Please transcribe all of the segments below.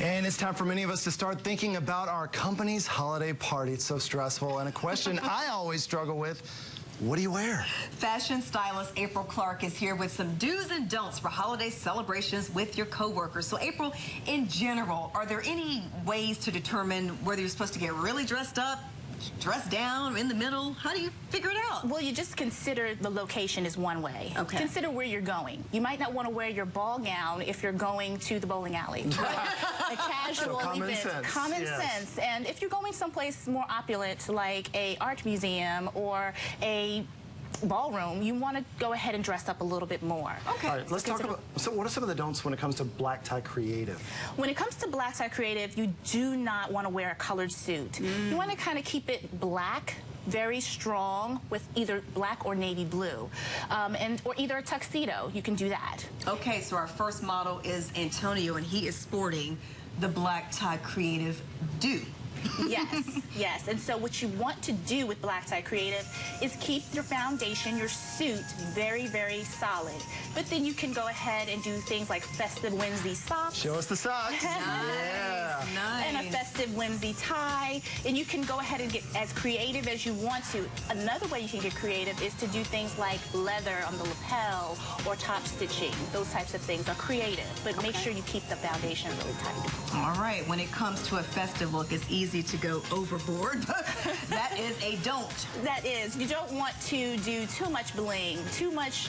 And it's time for many of us to start thinking about our company's holiday party. It's so stressful. And a question I always struggle with, what do you wear? Fashion stylist April Clark is here with some do's and don'ts for holiday celebrations with your coworkers. So April, in general, are there any ways to determine whether you're supposed to get really dressed up, dressed down, in the middle? How do you figure it out? Well, you just consider the location is one way. Okay. Consider where you're going. You might not want to wear your ball gown if you're going to the bowling alley. A casual event. Common sense. And if you're going someplace more opulent, like a art museum or a ballroom, you want to go ahead and dress up a little bit more. Okay. All right, let's talk about, so what are some of the don'ts when it comes to black tie creative? When it comes to black tie creative, you do not want to wear a colored suit. You want to kind of keep it black, very strong, with either black or navy blue, or either a tuxedo. You can do that. Okay, so our first model is Antonio, and he is sporting the black tie creative do. Yes, yes. And so what you want to do with Black Tie Creative is keep your foundation, your suit, very, very solid. But then you can go ahead and do things like festive whimsy socks. Show us the socks. Nice, nice. And a festive whimsy tie. And you can go ahead and get as creative as you want to. Another way you can get creative is to do things like leather on the lapel or top stitching. Those types of things are creative. But make sure you keep the foundation really tight. All right, when it comes to a festive look, it's easy to go overboard, but that is a don't. That is. You don't want to do too much bling, too much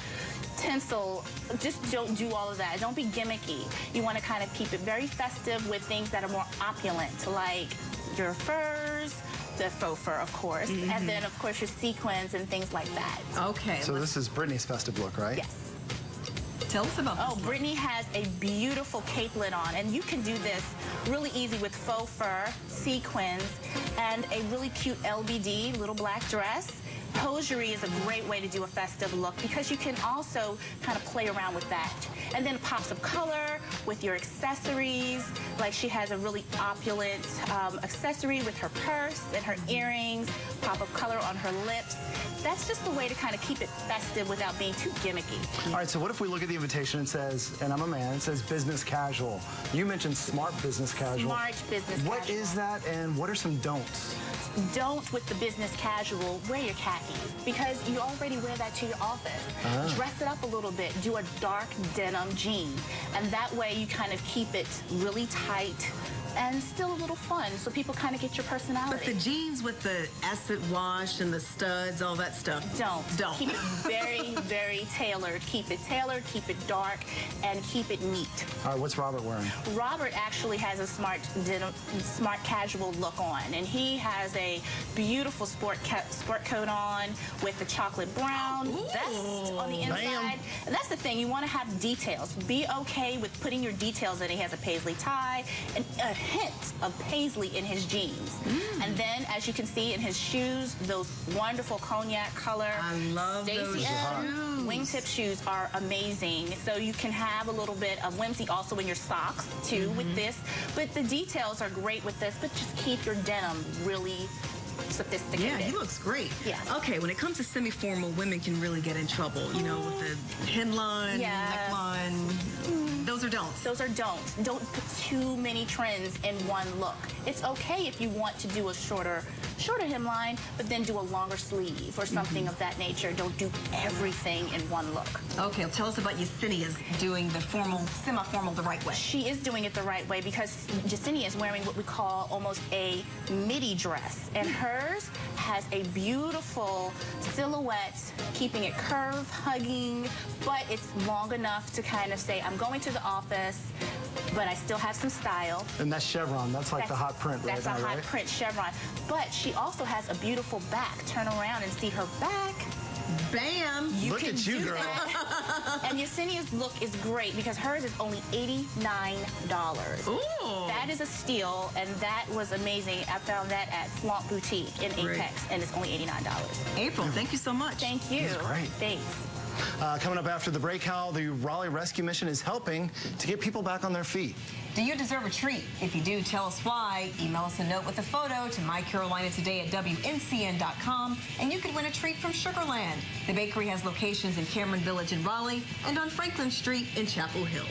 tinsel. Just don't do all of that. Don't be gimmicky. You want to kind of keep it very festive with things that are more opulent, like your furs, the faux fur, of course, and then, of course, your sequins and things like that. Okay. So this is Brittany's festive look, right? Yes. Tell us about this. Oh, Brittany has a beautiful capelet on, and you can do this really easy with faux fur, sequins, and a really cute LBD, little black dress. Hosiery is a great way to do a festive look because you can also kind of play around with that. And then pops of color with your accessories. Like she has a really opulent accessory with her purse and her earrings, pop of color on her lips. That's just a way to kind of keep it festive without being too gimmicky. All right, so what if we look at the invitation and says, and I'm a man, it says business casual. You mentioned smart business casual. Smart business casual. What is that, and what are some don'ts? Don't, with the business casual, wear your khakis because you already wear that to your office. Dress it up a little bit. Do a dark denim jean, and that way you kind of keep it really tight and still a little fun, so people kind of get your personality. But the jeans with the acid wash and the studs, all that stuff. Don't. Keep it very, very tailored. Keep it tailored, keep it dark, and keep it neat. All right, what's Robert wearing? Robert actually has a smart denim, smart casual look on, and he has a beautiful sport coat on with the chocolate brown vest on the inside. And that's the thing, you want to have details. Be okay with putting your details in. He has a paisley tie and a hint of paisley in his jeans. And then, as you can see in his shoes, those wonderful cognac color. I love those shoes. Wingtip shoes are amazing. So you can have a little bit of whimsy also in your socks, too, with this. But the details are great with this, but just keep your denim really sophisticated. Yeah, he looks great. Yeah. Okay, when it comes to semi-formal, women can really get in trouble, you know, with the hemline, neckline. Those are don'ts. Those are don'ts. Don't put too many trends in one look. It's okay if you want to do a shorter hemline, but then do a longer sleeve or something of that nature. Don't do everything in one look. Okay, well, tell us about Yesenia's doing the formal, semi-formal the right way. She is doing it the right way because Yesenia is wearing what we call almost a midi dress, and hers has a beautiful silhouette, keeping it curve, hugging, but it's long enough to kind of say, I'm going to the office, but I still have some style. And that's chevron. That's like the hot print right now, That's a hot print chevron. But she also has a beautiful back. Turn around and see her back. Bam! Look at you, girl. And Yesenia's look is great because hers is only $89. Ooh! That is a steal, and that was amazing. I found that at Flaunt Boutique in Apex, and it's only $89. April, thank you so much. Thank you. That's great. Thanks. Coming up after the break, how the Raleigh Rescue Mission is helping to get people back on their feet. Do you deserve a treat? If you do, tell us why. Email us a note with a photo to mycarolinatoday@WNCN.com, and you could win a treat from Sugarland. The bakery has locations in Cameron Village in Raleigh and on Franklin Street in Chapel Hill.